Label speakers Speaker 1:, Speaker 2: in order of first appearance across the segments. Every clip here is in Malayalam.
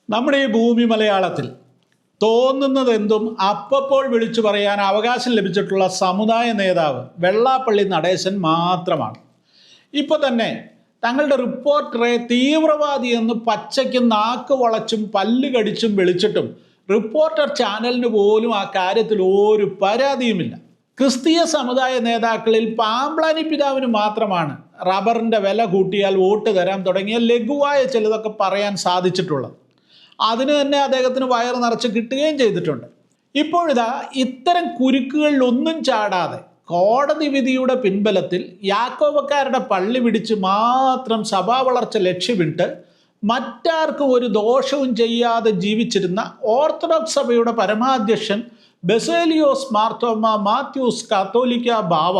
Speaker 1: നമ്മുടെ ഈ ഭൂമി മലയാളത്തിൽ തോന്നുന്നതെന്തും അപ്പോൾ വിളിച്ചു പറയാൻ അവകാശം ലഭിച്ചിട്ടുള്ള സമുദായ നേതാവ് വെള്ളാപ്പള്ളി നടേശൻ മാത്രമാണ്. ഇപ്പോൾ തന്നെ തങ്ങളുടെ റിപ്പോർട്ടറെ തീവ്രവാദി എന്ന് പച്ചയ്ക്ക് നാക്ക് വളച്ചും പല്ല് കടിച്ചും വിളിച്ചിട്ടും റിപ്പോർട്ടർ ചാനലിന് പോലും ആ കാര്യത്തിൽ ഒരു പരാതിയുമില്ല. ക്രിസ്തീയ സമുദായ നേതാക്കളിൽ പാമ്പ്ലാനി പിതാവിന് മാത്രമാണ് റബ്ബറിൻ്റെ വില കൂട്ടിയാൽ വോട്ട് തരാൻ തുടങ്ങിയ ലഘുവായ ചിലതൊക്കെ പറയാൻ സാധിച്ചിട്ടുള്ളത്. അതിന് തന്നെ അദ്ദേഹത്തിന് വയറ് നിറച്ച് കിട്ടുകയും ചെയ്തിട്ടുണ്ട്. ഇപ്പോഴിതാ ഇത്തരം കുരുക്കുകളിലൊന്നും ചാടാതെ കോടതി വിധിയുടെ പിൻബലത്തിൽ യാക്കോബക്കാരുടെ പള്ളി പിടിച്ച് മാത്രം സഭാ വളർച്ച ലക്ഷ്യമിട്ട് മറ്റാർക്കും ഒരു ദോഷവും ചെയ്യാതെ ജീവിച്ചിരുന്ന ഓർത്തഡോക്സ് സഭയുടെ പരമാധ്യക്ഷൻ ബസേലിയോസ് മാർത്തോമ മാത്യൂസ് കാത്തോലിക്ക ബാവ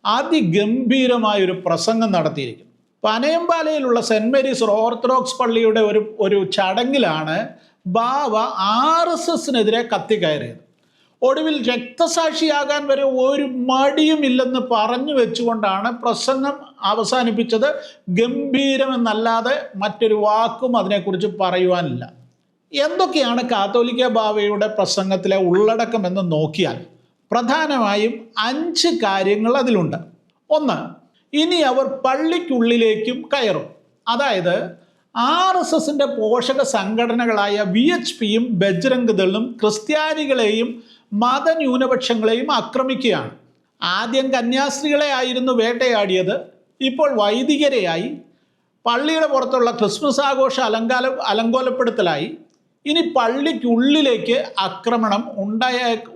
Speaker 1: അതിഗംഭീരമായൊരു പ്രസംഗം നടത്തിയിരിക്കുന്നു. പനയമ്പാലയിലുള്ള സെൻറ് മേരീസ് ഓർത്തഡോക്സ് പള്ളിയുടെ ഒരു ചടങ്ങിലാണ് ബാവ RSSനെതിരെ കത്തിക്കയറിയത്. ഒടുവിൽ രക്തസാക്ഷിയാകാൻ വരെ ഒരു മടിയുമില്ലെന്ന് പറഞ്ഞു വെച്ചുകൊണ്ടാണ് പ്രസംഗം അവസാനിപ്പിച്ചത്. ഗംഭീരമെന്നല്ലാതെ മറ്റൊരു വാക്കും അതിനെക്കുറിച്ച് പറയുവാനില്ല. എന്തൊക്കെയാണ് കാത്തോലിക്ക ബാവയുടെ പ്രസംഗത്തിലെ ഉള്ളടക്കമെന്ന് നോക്കിയാൽ പ്രധാനമായും 5 കാര്യങ്ങൾ അതിലുണ്ട്. 1, ഇനി അവർ പള്ളിക്കുള്ളിലേക്കും കയറും. അതായത് RSSന്റെ പോഷക സംഘടനകളായ VHPയും ബജ്രംഗ് ദളും ക്രിസ്ത്യാനികളെയും മതന്യൂനപക്ഷങ്ങളെയും ആക്രമിക്കുകയാണ്. ആദ്യം കന്യാസ്ത്രീകളെ ആയിരുന്നു വേട്ടയാടിയത്, ഇപ്പോൾ വൈദികരെയായി. പള്ളിയുടെ പുറത്തുള്ള ക്രിസ്മസ് ആഘോഷ അലങ്കോലപ്പെടുത്തലായി. ഇനി പള്ളിക്കുള്ളിലേക്ക് ആക്രമണം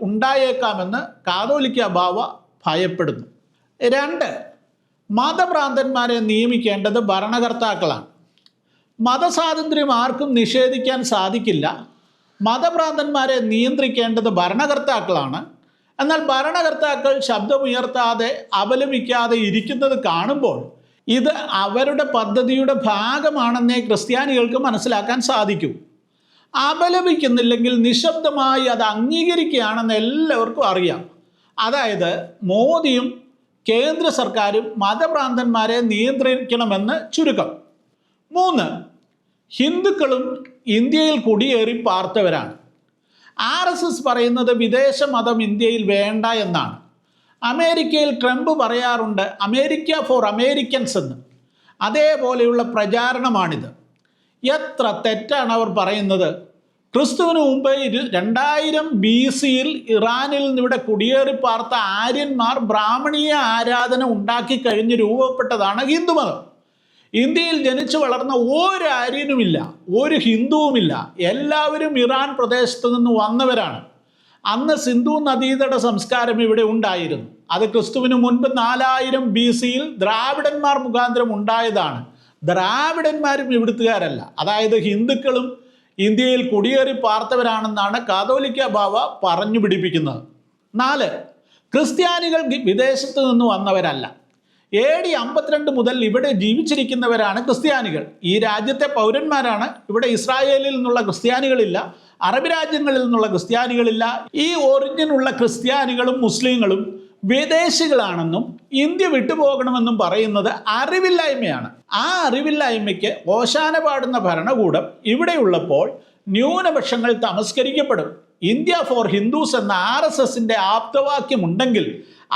Speaker 1: ഉണ്ടായേക്കാമെന്ന് കാതോലിക്ക ബാവ ഭയപ്പെടുന്നു. 2, മതഭ്രാന്തന്മാരെ നിയമിക്കേണ്ടത് ഭരണകർത്താക്കളാണ്. മതസ്വാതന്ത്ര്യം ആർക്കും നിഷേധിക്കാൻ സാധിക്കില്ല. മതഭ്രാന്തന്മാരെ നിയന്ത്രിക്കേണ്ടത് ഭരണകർത്താക്കളാണ്. എന്നാൽ ഭരണകർത്താക്കൾ ശബ്ദമുയർത്താതെ അപലപിക്കാതെ ഇരിക്കുന്നത് കാണുമ്പോൾ ഇത് അവരുടെ പദ്ധതിയുടെ ഭാഗമാണെന്നേ ക്രിസ്ത്യാനികൾക്ക് മനസ്സിലാക്കാൻ സാധിക്കൂ. അപലപിക്കുന്നില്ലെങ്കിൽ നിശബ്ദമായി അത് അംഗീകരിക്കുകയാണെന്ന് എല്ലാവർക്കും അറിയാം. അതായത് മോദിയും കേന്ദ്ര സർക്കാരും മതഭ്രാന്തന്മാരെ നിയന്ത്രിക്കണമെന്ന് ചുരുക്കം. 3, ഹിന്ദുക്കളും ഇന്ത്യയിൽ കുടിയേറി പാർത്തവരാണ്. RSS പറയുന്നത് വിദേശ മതം ഇന്ത്യയിൽ വേണ്ട എന്നാണ്. അമേരിക്കയിൽ ട്രംപ് പറയാറുണ്ട് അമേരിക്ക ഫോർ അമേരിക്കൻസ് എന്ന്. അതേപോലെയുള്ള പ്രചാരണമാണിത്. എത്ര തെറ്റാണ് അവർ പറയുന്നത്. ക്രിസ്തുവിന് മുമ്പ് 2000 BCയിൽ ഇറാനിൽ നിന്നിവിടെ കുടിയേറി പാർത്ത ആര്യന്മാർ ബ്രാഹ്മണീയ ആരാധന ഉണ്ടാക്കി കഴിഞ്ഞ് രൂപപ്പെട്ടതാണ് ഹിന്ദുമതം. ഇന്ത്യയിൽ ജനിച്ചു വളർന്ന ഒരു ആര്യനുമില്ല, ഒരു ഹിന്ദുവുമില്ല. എല്ലാവരും ഇറാൻ പ്രദേശത്ത് നിന്ന് വന്നവരാണ്. അന്ന് സിന്ധു നദീതട സംസ്കാരം ഇവിടെ ഉണ്ടായിരുന്നു. അത് ക്രിസ്തുവിന് മുൻപ് 4000 BCയിൽ ദ്രാവിഡന്മാർ മുഖാന്തരം ഉണ്ടായതാണ്. ദ്രാവിഡന്മാരും ഇവിടുത്തുകാരല്ല. അതായത് ഹിന്ദുക്കളും ഇന്ത്യയിൽ കുടിയേറി പാർത്തവരാണെന്നാണ് കാതോലിക്ക ബാവ പറഞ്ഞു പിടിപ്പിക്കുന്നത്. 4, ക്രിസ്ത്യാനികൾ വിദേശത്ത് നിന്ന് വന്നവരല്ല. AD 52 മുതൽ ഇവിടെ ജീവിച്ചിരിക്കുന്നവരാണ് ക്രിസ്ത്യാനികൾ. ഈ രാജ്യത്തെ പൗരന്മാരാണ്. ഇവിടെ ഇസ്രായേലിൽ നിന്നുള്ള ക്രിസ്ത്യാനികളില്ല, അറബ് രാജ്യങ്ങളിൽ നിന്നുള്ള ക്രിസ്ത്യാനികളില്ല. ഈ ഒറിജിനുള്ള ക്രിസ്ത്യാനികളും മുസ്ലിങ്ങളും വിദേശികളാണെന്നും ഇന്ത്യ വിട്ടുപോകണമെന്നും പറയുന്നത് അറിവില്ലായ്മയാണ്. ആ അറിവില്ലായ്മയ്ക്ക് ഓശാന പാടുന്ന ഭരണകൂടം ഇവിടെയുള്ളപ്പോൾ ന്യൂനപക്ഷങ്ങൾ തമസ്കരിക്കപ്പെടും. ഇന്ത്യ ഫോർ ഹിന്ദുസ് എന്ന RSSന്റെ ആപ്തവാക്യമുണ്ടെങ്കിൽ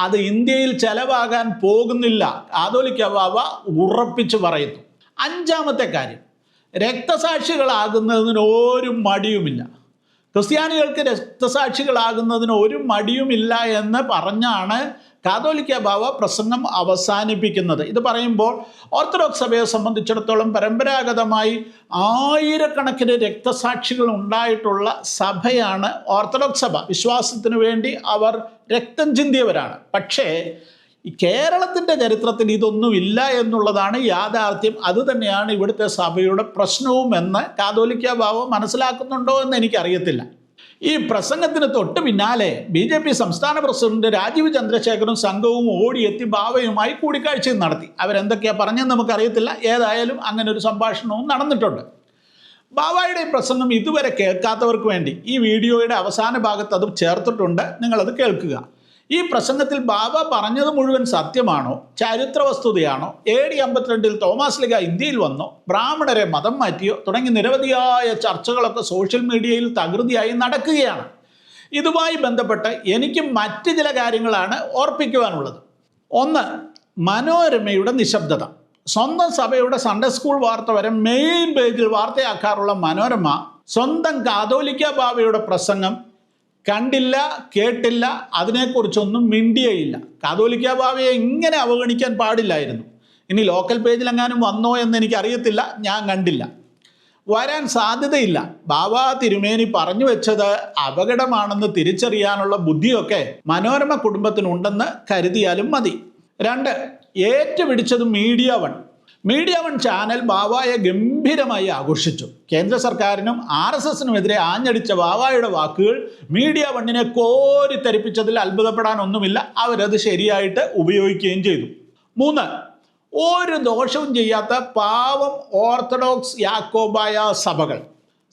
Speaker 1: അത് ഇന്ത്യയിൽ ചെലവാകാൻ പോകുന്നില്ല. കാതോലിക്ക ബാവ ഉറപ്പിച്ചു പറയുന്നു. 5ാമത്തെ കാര്യം, രക്തസാക്ഷികളാകുന്നതിന് ഒരു മടിയുമില്ല. ക്രിസ്ത്യാനികൾക്ക് രക്തസാക്ഷികളാകുന്നതിന് ഒരു മടിയുമില്ല എന്ന് പറഞ്ഞാണ് കാതോലിക്ക ബാവ പ്രസംഗം അവസാനിപ്പിക്കുന്നത്. ഇത് പറയുമ്പോൾ ഓർത്തഡോക്സ് സഭയെ സംബന്ധിച്ചിടത്തോളം പരമ്പരാഗതമായി ആയിരക്കണക്കിന് രക്തസാക്ഷികൾ ഉണ്ടായിട്ടുള്ള സഭയാണ് ഓർത്തഡോക്സ് സഭ. വിശ്വാസത്തിന് വേണ്ടി അവർ രക്തം ചിന്തിയവരാണ്. പക്ഷേ കേരളത്തിൻ്റെ ചരിത്രത്തിൽ ഇതൊന്നുമില്ല എന്നുള്ളതാണ് യാഥാർത്ഥ്യം. അതുതന്നെയാണ് ഇവിടുത്തെ സഭയുടെ പ്രശ്നവും എന്ന് കാതോലിക്ക ബാവ മനസ്സിലാക്കുന്നുണ്ടോ എന്ന് എനിക്കറിയത്തില്ല. ഈ പ്രസംഗത്തിന് തൊട്ട് പിന്നാലെ BJP സംസ്ഥാന പ്രസിഡന്റ് രാജീവ് ചന്ദ്രശേഖറും സംഘവും ഓടിയെത്തി ബാവയുമായി കൂടിക്കാഴ്ചയും നടത്തി. അവരെന്തൊക്കെയാണ് പറഞ്ഞതെന്ന് നമുക്കറിയത്തില്ല. ഏതായാലും അങ്ങനെ ഒരു സംഭാഷണവും നടന്നിട്ടുണ്ട്. ബാവയുടെ പ്രസംഗം ഇതുവരെ കേൾക്കാത്തവർക്ക് വേണ്ടി ഈ വീഡിയോയുടെ അവസാന ഭാഗത്ത് അത് ചേർത്തിട്ടുണ്ട്. നിങ്ങളത് കേൾക്കുക. ഈ പ്രസംഗത്തിൽ ബാബ പറഞ്ഞത് മുഴുവൻ സത്യമാണോ, ചരിത്ര വസ്തുതയാണോ, AD 52 തോമസ് ലീഗ ഇന്ത്യയിൽ വന്നോ, ബ്രാഹ്മണരെ മതം മാറ്റിയോ തുടങ്ങി നിരവധിയായ ചർച്ചകളൊക്കെ സോഷ്യൽ മീഡിയയിൽ തകൃതിയായി നടക്കുകയാണ്. ഇതുമായി ബന്ധപ്പെട്ട് എനിക്ക് മറ്റ് ചില കാര്യങ്ങളാണ് ഓർപ്പിക്കുവാനുള്ളത്. ഒന്ന്, മനോരമയുടെ നിശബ്ദത. സ്വന്തം സഭയുടെ സൺഡേ സ്കൂൾ വാർത്ത വരെ മെയിൻ പേജിൽ വാർത്തയാക്കാറുള്ള മനോരമ സ്വന്തം കാതോലിക്ക ബാവയുടെ പ്രസംഗം കണ്ടില്ല, കേട്ടില്ല, അതിനെക്കുറിച്ചൊന്നും മിണ്ടിയേയില്ല. കാതോലിക്ക ബാവയെ ഇങ്ങനെ അവഗണിക്കാൻ പാടില്ലായിരുന്നു. ഇനി ലോക്കൽ പേജിലെങ്ങാനും വന്നോ എന്ന് എനിക്കറിയത്തില്ല, ഞാൻ കണ്ടില്ല, വരാൻ സാധ്യതയില്ല. ബാബ തിരുമേനി പറഞ്ഞു വെച്ചത് അപകടമാണെന്ന് തിരിച്ചറിയാനുള്ള ബുദ്ധിയൊക്കെ മനോരമ കുടുംബത്തിനുണ്ടെന്ന് കരുതിയാലും മതി. 2, ഏറ്റുപിടിച്ചത് മീഡിയ വൺ ചാനൽ ബാബായെ ഗംഭീരമായി ആഘോഷിച്ചു. കേന്ദ്ര സർക്കാരിനും RSSനുമെതിരെ ആഞ്ഞടിച്ച ബാബായുടെ വാക്കുകൾ മീഡിയ വണ്ണിനെ കോരിത്തരിപ്പിച്ചതിൽ അത്ഭുതപ്പെടാനൊന്നുമില്ല. അവരത് ശരിയായിട്ട് ഉപയോഗിക്കുകയും ചെയ്തു. 3, ഒരു ദോഷവും ചെയ്യാത്ത പാവം ഓർത്തഡോക്സ് യാക്കോബായ സഭകൾ.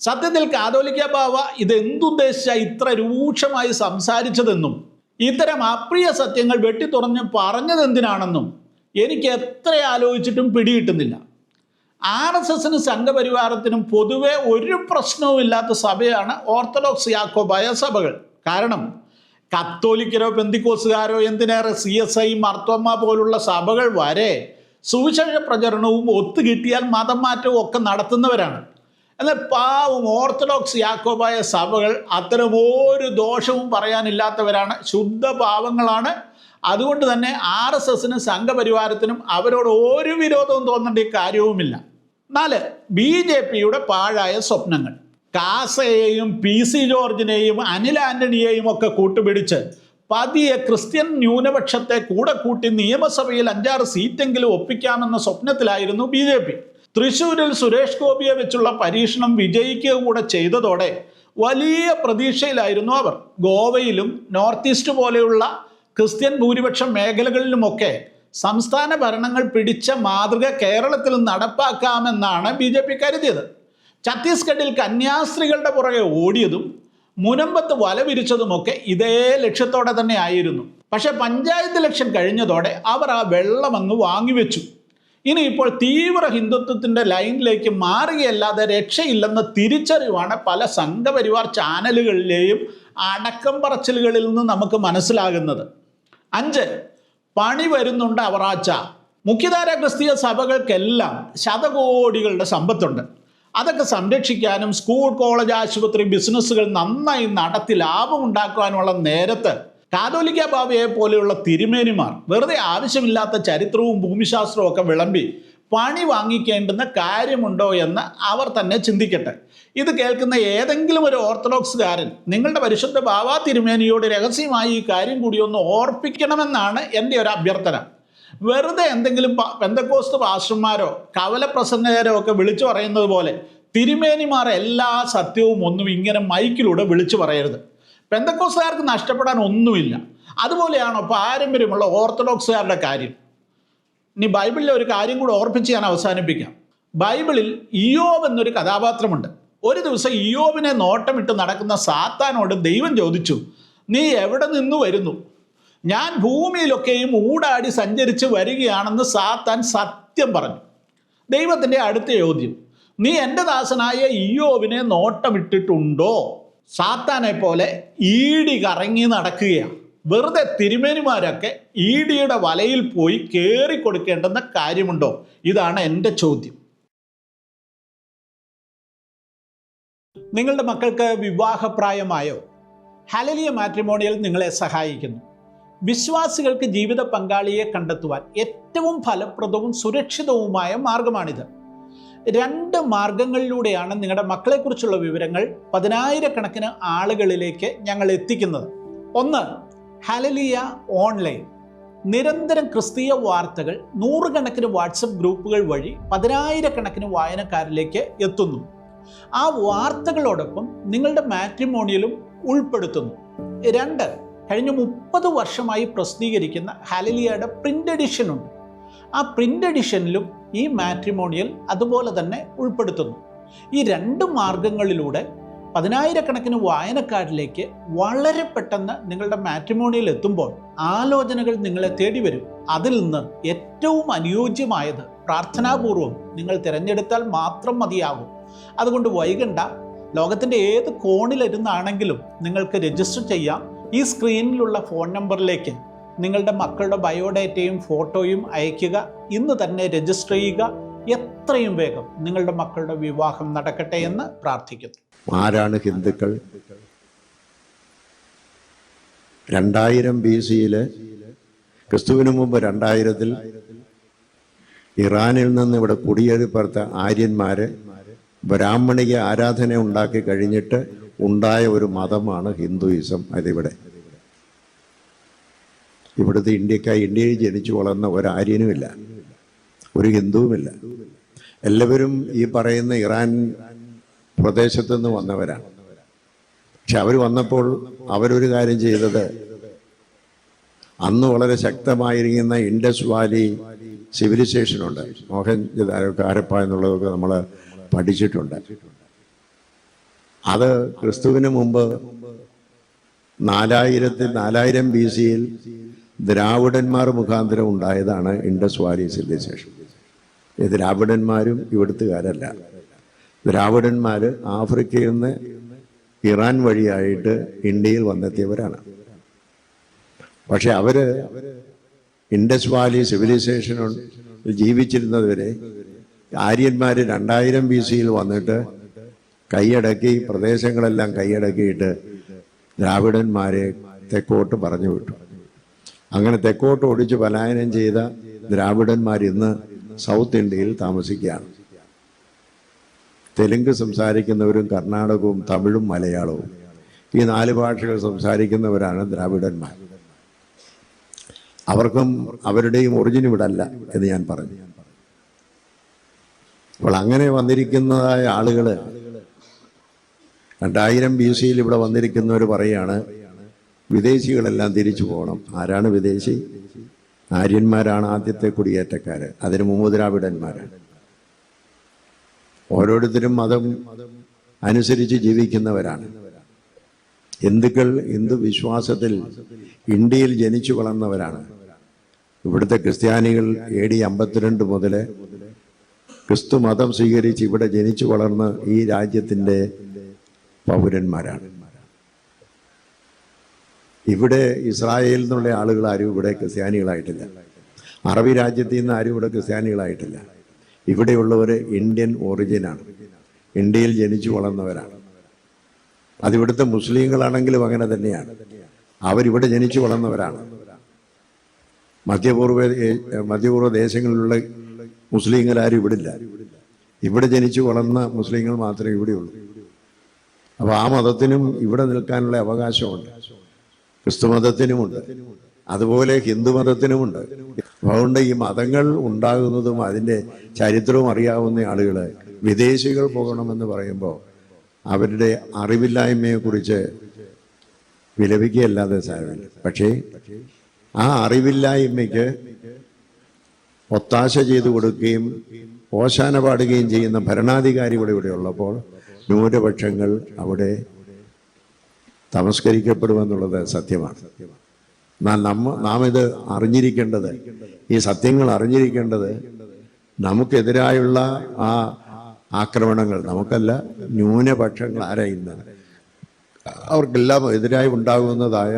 Speaker 1: സത്യത്തിൽ കാതോലിക്ക ബാവ ഇതെന്തുദ്ദേശിച്ച ഇത്ര രൂക്ഷമായി സംസാരിച്ചതെന്നും ഇത്തരം അപ്രിയ സത്യങ്ങൾ വെട്ടിത്തുറഞ്ഞ് പറഞ്ഞതെന്തിനാണെന്നും എനിക്ക് എത്ര ആലോചിച്ചിട്ടും പിടികിട്ടുന്നില്ല. RSSനും സംഘപരിവാരത്തിനും പൊതുവെ ഒരു പ്രശ്നവുമില്ലാത്ത സഭയാണ് ഓർത്തഡോക്സ് യാക്കോബായ സഭകൾ. കാരണം കത്തോലിക്കരോ പെന്തിക്കോസുകാരോ, എന്തിനേറെ CSI, മാർത്തോമ്മ പോലുള്ള സഭകൾ വരെ സുവിശേഷ പ്രചരണവും ഒത്തുകിട്ടിയാൽ മതം മാറ്റവും ഒക്കെ നടത്തുന്നവരാണ്. എന്നാൽ പാവം ഓർത്തഡോക്സ് യാക്കോബായ സഭകൾ അത്തരം ഒരു ദോഷവും പറയാനില്ലാത്തവരാണ്, ശുദ്ധ പാവങ്ങളാണ്. അതുകൊണ്ട് തന്നെ RSSനും സംഘപരിവാരത്തിനും അവരോട് ഒരു വിരോധവും തോന്നേണ്ട കാര്യവുമില്ല. 4, BJPയുടെ പാഴായ സ്വപ്നങ്ങൾ. കാസയെയും PC ജോർജിനെയും അനിൽ ആന്റണിയെയും ഒക്കെ കൂട്ടുപിടിച്ച് പതിയെ ക്രിസ്ത്യൻ ന്യൂനപക്ഷത്തെ കൂടെ കൂട്ടി നിയമസഭയിൽ 5-6 സീറ്റെങ്കിലും ഒപ്പിക്കാമെന്ന സ്വപ്നത്തിലായിരുന്നു BJP. തൃശ്ശൂരിൽ സുരേഷ് ഗോപിയെ വെച്ചുള്ള പരീക്ഷണം വിജയിക്കുക കൂടെ ചെയ്തതോടെ വലിയ പ്രതീക്ഷയിലായിരുന്നു അവർ. ഗോവയിലും നോർത്ത് ഈസ്റ്റ് പോലെയുള്ള ക്രിസ്ത്യൻ ഭൂരിപക്ഷ മേഖലകളിലുമൊക്കെ സംസ്ഥാന ഭരണങ്ങൾ പിടിച്ച മാതൃക കേരളത്തിൽ നടപ്പാക്കാമെന്നാണ് BJP കരുതിയത്. ഛത്തീസ്ഗഡിൽ കന്യാസ്ത്രീകളുടെ പുറകെ ഓടിയതും മുനമ്പത്ത് വല വിരിച്ചതുമൊക്കെ ഇതേ ലക്ഷ്യത്തോടെ തന്നെ ആയിരുന്നു. പക്ഷെ പഞ്ചായത്ത് ഇലക്ഷൻ കഴിഞ്ഞതോടെ അവർ ആ വെള്ളം അങ്ങ് വാങ്ങിവെച്ചു. ഇനിയിപ്പോൾ തീവ്ര ഹിന്ദുത്വത്തിൻ്റെ ലൈനിലേക്ക് മാറുകയല്ലാതെ രക്ഷയില്ലെന്ന തിരിച്ചറിവാണ് പല സംഘപരിവാർ ചാനലുകളിലെയും അടക്കം പറച്ചിലുകളിൽ നിന്ന് നമുക്ക് മനസ്സിലാകുന്നത്. 5, പണി വരുന്നുണ്ട് അവറാച്ച. മുഖ്യധാര ക്രിസ്തീയ സഭകൾക്കെല്ലാം ശതകോടികളുടെ സമ്പത്തുണ്ട്. അതൊക്കെ സംരക്ഷിക്കാനും സ്കൂൾ, കോളേജ്, ആശുപത്രി, ബിസിനസ്സുകൾ നന്നായി നടത്തി ലാഭമുണ്ടാക്കാനുള്ള നേരത്ത് കാതോലിക്ക ബാവയെ പോലെയുള്ള തിരുമേനിമാർ വെറുതെ ആവശ്യമില്ലാത്ത ചരിത്രവും ഭൂമിശാസ്ത്രവും ഒക്കെ വിളമ്പി പണി വാങ്ങിക്കേണ്ടുന്ന കാര്യമുണ്ടോ എന്ന് അവർ തന്നെ ചിന്തിക്കട്ടെ. ഇത് കേൾക്കുന്ന ഏതെങ്കിലും ഒരു ഓർത്തഡോക്സുകാരൻ നിങ്ങളുടെ പരിശുദ്ധ ബാവ തിരുമേനിയോട് രഹസ്യമായി ഈ കാര്യം കൂടി ഒന്ന് ഓർപ്പിക്കണമെന്നാണ് എൻ്റെ ഒരു അഭ്യർത്ഥന. വെറുതെ എന്തെങ്കിലും പെന്തക്കോസ്ത് പാസ്റ്റർമാരോ കവല പ്രസംഗകരോ ഒക്കെ വിളിച്ചു പറയുന്നത് പോലെ തിരുമേനിമാർ എല്ലാ സത്യവും ഒന്നും ഇങ്ങനെ മൈക്കിലൂടെ വിളിച്ചു പറയരുത്. പെന്തക്കോസ്തുകാർക്ക് നഷ്ടപ്പെടാൻ ഒന്നുമില്ല. അതുപോലെയാണോ പാരമ്പര്യമുള്ള ഓർത്തഡോക്സുകാരുടെ കാര്യം? ഇനി ബൈബിളിലെ ഒരു കാര്യം കൂടെ ഓർപ്പിച്ച് ഞാൻ അവസാനിപ്പിക്കാം. ബൈബിളിൽ ഇയ്യോബ് എന്നൊരു കഥാപാത്രമുണ്ട്. ഒരു ദിവസം ഇയ്യോബിനെ നോട്ടമിട്ട് നടക്കുന്ന സാത്താനോട് ദൈവം ചോദിച്ചു, നീ എവിടെ നിന്ന് വരുന്നു? ഞാൻ ഭൂമിയിലൊക്കെയും ഊടാടി സഞ്ചരിച്ച് വരികയാണെന്ന് സാത്താൻ സത്യം പറഞ്ഞു. ദൈവത്തിൻ്റെ അടുത്ത ചോദ്യം, നീ എൻ്റെ ദാസനായ ഇയ്യോബിനെ നോട്ടമിട്ടിട്ടുണ്ടോ? സാത്താനെ പോലെ ഈടി കറങ്ങി നടക്കുകയാണ്. വെറുതെ തിരുമേനിമാരൊക്കെ ഈടിയുടെ വലയിൽ പോയി കയറി കൊടുക്കേണ്ടെന്ന കാര്യമുണ്ടോ? ഇതാണ് എൻ്റെ ചോദ്യം. നിങ്ങളുടെ മക്കൾക്ക് വിവാഹപ്രായമായോ? ഹല്ലേലൂയ മാട്രിമോണിയൽ നിങ്ങളെ സഹായിക്കുന്നു. വിശ്വാസികൾക്ക് ജീവിത പങ്കാളിയെ കണ്ടെത്തുവാൻ ഏറ്റവും ഫലപ്രദവും സുരക്ഷിതവുമായ മാർഗമാണിത്. 2 മാർഗങ്ങളിലൂടെയാണ് നിങ്ങളുടെ മക്കളെക്കുറിച്ചുള്ള വിവരങ്ങൾ 10,000-കണക്കിന് ആളുകളിലേക്ക് ഞങ്ങൾ എത്തിക്കുന്നത്. 1, ഹല്ലേലൂയ ഓൺലൈൻ. നിരന്തരം ക്രിസ്തീയ വാർത്തകൾ 100-കണക്കിന് വാട്സപ്പ് ഗ്രൂപ്പുകൾ വഴി 10,000-കണക്കിന് വായനക്കാരിലേക്ക് എത്തുന്നു. ആ വാർത്തകളോടൊപ്പം നിങ്ങളുടെ മാട്രിമോണിയലും ഉൾപ്പെടുത്തുന്നു. 2, കഴിഞ്ഞ 30 വർഷമായി പ്രസിദ്ധീകരിക്കുന്ന ഹല്ലേലൂയയുടെ പ്രിൻ്റ് എഡിഷൻ ഉണ്ട്. ആ പ്രിൻ്റ് എഡിഷനിലും ഈ മാട്രിമോണിയൽ അതുപോലെ തന്നെ ഉൾപ്പെടുത്തുന്നു. ഈ 2 മാർഗങ്ങളിലൂടെ പതിനായിരക്കണക്കിന് വായനക്കാരിലേക്ക് വളരെ പെട്ടെന്ന് നിങ്ങളുടെ മാട്രിമോണിയിൽ എത്തുമ്പോൾ ആലോചനകൾ നിങ്ങളെ തേടി വരും. അതിൽ നിന്ന് ഏറ്റവും അനുയോജ്യമായത് പ്രാർത്ഥനാപൂർവം നിങ്ങൾ തിരഞ്ഞെടുത്താൽ മാത്രം മതിയാകും. അതുകൊണ്ട് വൈകണ്ട. ലോകത്തിൻ്റെ ഏത് കോണിലിരുന്നാണെങ്കിലും നിങ്ങൾക്ക് രജിസ്റ്റർ ചെയ്യാം. ഈ സ്ക്രീനിലുള്ള ഫോൺ നമ്പറിലേക്ക് നിങ്ങളുടെ മക്കളുടെ ബയോഡേറ്റയും ഫോട്ടോയും അയയ്ക്കുക. ഇന്ന് തന്നെ രജിസ്റ്റർ ചെയ്യുക. എത്രയും വേഗം നിങ്ങളുടെ മക്കളുടെ വിവാഹം നടക്കട്ടെ എന്ന് പ്രാർത്ഥിക്കുന്നു.
Speaker 2: ആരാണ് ഹിന്ദുക്കൾ? 2000 BC ക്രിസ്തുവിന് മുമ്പ് 2000 ഇറാനിൽ നിന്ന് ഇവിടെ കുടിയേറിപ്പുറത്ത ആര്യന്മാര് ബ്രാഹ്മണിക ആരാധന ഉണ്ടാക്കി കഴിഞ്ഞിട്ട് ഉണ്ടായ ഒരു മതമാണ് ഹിന്ദുയിസം. അതിവിടെ ഇവിടുത്തെ ഇന്ത്യയിൽ ജനിച്ചു വളർന്ന ഒരു ആര്യനുമില്ല, ഒരു ഹിന്ദുവുമില്ല. എല്ലാവരും ഈ പറയുന്ന ഇറാൻ പ്രദേശത്തു നിന്ന് വന്നവരാണ്. പക്ഷെ അവർ വന്നപ്പോൾ അവരൊരു കാര്യം ചെയ്തത്, അന്ന് വളരെ ശക്തമായിരിക്കുന്ന ഇൻഡസ് വാലി സിവിലൈസേഷനുണ്ട്, മോഹൻജദാരോ ഹാരപ്പ എന്നുള്ളതൊക്കെ നമ്മൾ പഠിച്ചിട്ടുണ്ട്. അത് ക്രിസ്തുവിന് മുമ്പ് 4000 BC ദ്രാവിഡന്മാർ മുഖാന്തരം ഉണ്ടായതാണ് ഇൻഡസ് വാലി സിവിലൈസേഷൻ. ഈ ദ്രാവിഡന്മാരും ഇവിടുത്തുകാരല്ല. ദ്രാവിഡന്മാർ ആഫ്രിക്കയിൽ നിന്ന് ഇറാൻ വഴിയായിട്ട് ഇന്ത്യയിൽ വന്നെത്തിയവരാണ്. പക്ഷെ അവര് ഇൻഡസ് വാലി സിവിലൈസേഷൻ ജീവിച്ചിരുന്നതുവരെ ആര്യന്മാർ 2000 BC വന്നിട്ട് കൈയടക്കി പ്രദേശങ്ങളെല്ലാം കൈയടക്കിയിട്ട് ദ്രാവിഡന്മാരെ തെക്കോട്ട് പറഞ്ഞു വിട്ടു. അങ്ങനെ തെക്കോട്ട് ഓടിച്ച് പലായനം ചെയ്ത ദ്രാവിഡന്മാർ ഇന്ന് സൗത്ത് ഇന്ത്യയിൽ താമസിക്കുകയാണ്. തെലുങ്ക് സംസാരിക്കുന്നവരും കർണാടകവും തമിഴും മലയാളവും, ഈ 4 ഭാഷകൾ സംസാരിക്കുന്നവരാണ് ദ്രാവിഡന്മാർ. അവർക്കും അവരുടെയും ഒറിജിൻ ഇവിടല്ല എന്ന് ഞാൻ പറഞ്ഞു. അപ്പോൾ അങ്ങനെ വന്നിരിക്കുന്നതായ ആളുകൾ 2000 BC ഇവിടെ വന്നിരിക്കുന്നവർ പറയാണ് വിദേശികളെല്ലാം തിരിച്ചു പോകണം. ആരാണ് വിദേശി? ആര്യന്മാരാണ് ആദ്യത്തെ കുടിയേറ്റക്കാർ. അതിനു മുമ്പ് ദ്രാവിഡന്മാരാണ്. ഓരോരുത്തരും മതം അനുസരിച്ച് ജീവിക്കുന്നവരാണ്. ഹിന്ദുക്കൾ ഹിന്ദു വിശ്വാസത്തിൽ ഇന്ത്യയിൽ ജനിച്ചു വളർന്നവരാണ്. ഇവിടുത്തെ ക്രിസ്ത്യാനികൾ AD 52 മുതൽ ക്രിസ്തു മതം സ്വീകരിച്ച് ഇവിടെ ജനിച്ചു വളർന്ന ഈ രാജ്യത്തിൻ്റെ പൗരന്മാരാണ്. ഇവിടെ ഇസ്രായേലിൽ നിന്നുള്ള ആളുകൾ ആരും ഇവിടെ ക്രിസ്ത്യാനികളായിട്ടില്ല. അറബി രാജ്യത്തിൽ നിന്ന് ആരും ഇവിടെ ക്രിസ്ത്യാനികളായിട്ടില്ല. ഇവിടെയുള്ളവർ ഇന്ത്യൻ ഒറിജിനാണ്, ഇന്ത്യയിൽ ജനിച്ചു വളർന്നവരാണ്. അതിവിടുത്തെ മുസ്ലിങ്ങളാണെങ്കിലും അങ്ങനെ തന്നെയാണ്. അവരിവിടെ ജനിച്ചു വളർന്നവരാണ്. മധ്യപൂർവ്വ ദേശങ്ങളിലുള്ള മുസ്ലിങ്ങളാരും ഇവിടില്ല. ഇവിടെ ജനിച്ചു വളർന്ന മുസ്ലിങ്ങൾ മാത്രമേ ഇവിടെയുള്ളൂ. അപ്പോൾ ആ മതത്തിനും ഇവിടെ നിൽക്കാനുള്ള അവകാശമുണ്ട്. ക്രിസ്തുമതത്തിനുമുണ്ട്, അതുപോലെ ഹിന്ദു മതത്തിനുമുണ്ട്. അതുകൊണ്ട് ഈ മതങ്ങൾ ഉണ്ടാകുന്നതും അതിൻ്റെ ചരിത്രവും അറിയാവുന്ന ആളുകൾ വിദേശികൾ പോകണമെന്ന് പറയുമ്പോൾ അവരുടെ അറിവില്ലായ്മയെക്കുറിച്ച് വിലപിക്കുകയല്ലാതെ സാരമില്ല. പക്ഷേ ആ അറിവില്ലായ്മയ്ക്ക് ഒത്താശ ചെയ്തു കൊടുക്കുകയും ഓശാന പാടുകയും ചെയ്യുന്ന ഭരണാധികാരി ഇവിടെ ഉള്ളപ്പോൾ ന്യൂനപക്ഷങ്ങൾ അവിടെ തമസ്കരിക്കപ്പെടുമെന്നുള്ളത് സത്യമാണ്. എന്നാൽ നാം ഇത് അറിഞ്ഞിരിക്കേണ്ടത്, ഈ സത്യങ്ങൾ അറിഞ്ഞിരിക്കേണ്ടത്, നമുക്കെതിരായുള്ള ആ ആക്രമണങ്ങൾ, നമുക്കല്ല, ന്യൂനപക്ഷങ്ങൾ ആരായുന്നത് അവർക്കെല്ലാം എതിരായി ഉണ്ടാകുന്നതായ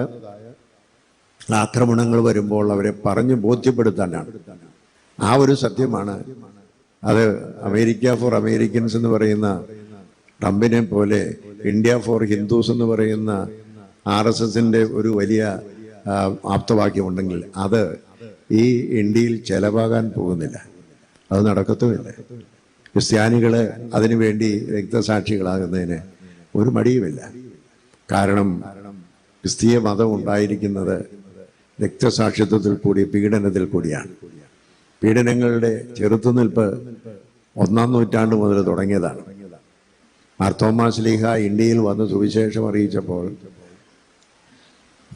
Speaker 2: ആക്രമണങ്ങൾ വരുമ്പോൾ അവരെ പറഞ്ഞ് ബോധ്യപ്പെടുത്താനാണ്. ആ ഒരു സത്യമാണ്. അത് അമേരിക്ക ഫോർ അമേരിക്കൻസ് എന്ന് പറയുന്ന ട്രംപിനെ പോലെ ഇന്ത്യ ഫോർ ഹിന്ദുസ് എന്ന് പറയുന്ന RSSന്റെ ഒരു വലിയ ആപ്തവാക്യമുണ്ടെങ്കിൽ അത് ഈ ഇന്ത്യയിൽ ചെലവാകാൻ പോകുന്നില്ല, അത് നടക്കത്തുമില്ല. ക്രിസ്ത്യാനികൾ അതിനുവേണ്ടി രക്തസാക്ഷികളാകുന്നതിന് ഒരു മടിയുമില്ല. കാരണം ക്രിസ്തീയ മതം ഉണ്ടായിരിക്കുന്നത് രക്തസാക്ഷിത്വത്തിൽ കൂടി, പീഡനത്തിൽ കൂടിയാണ്. പീഡനങ്ങളുടെ ചെറുത്തുനിൽപ്പ് 1-ാം നൂറ്റാണ്ട് മുതൽ തുടങ്ങിയതാണ്. മാർത്തോമാ ശ്ലീഹ ഇന്ത്യയിൽ വന്ന് സുവിശേഷം അറിയിച്ചപ്പോൾ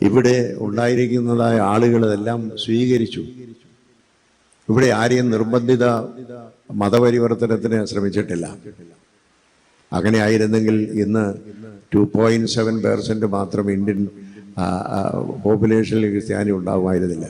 Speaker 2: ഇവിടെ ഉണ്ടായിരിക്കുന്നതായ ആളുകളെല്ലാം സ്വീകരിച്ചു. ഇവിടെ ആരെയും നിർബന്ധിത മതപരിവർത്തനത്തിന് ശ്രമിച്ചിട്ടില്ല. അങ്ങനെ ആയിരുന്നെങ്കിൽ ഇന്ന് 2.7% മാത്രം ഇന്ത്യൻ പോപ്പുലേഷനിൽ ക്രിസ്ത്യാനി ഉണ്ടാകുമായിരുന്നില്ല.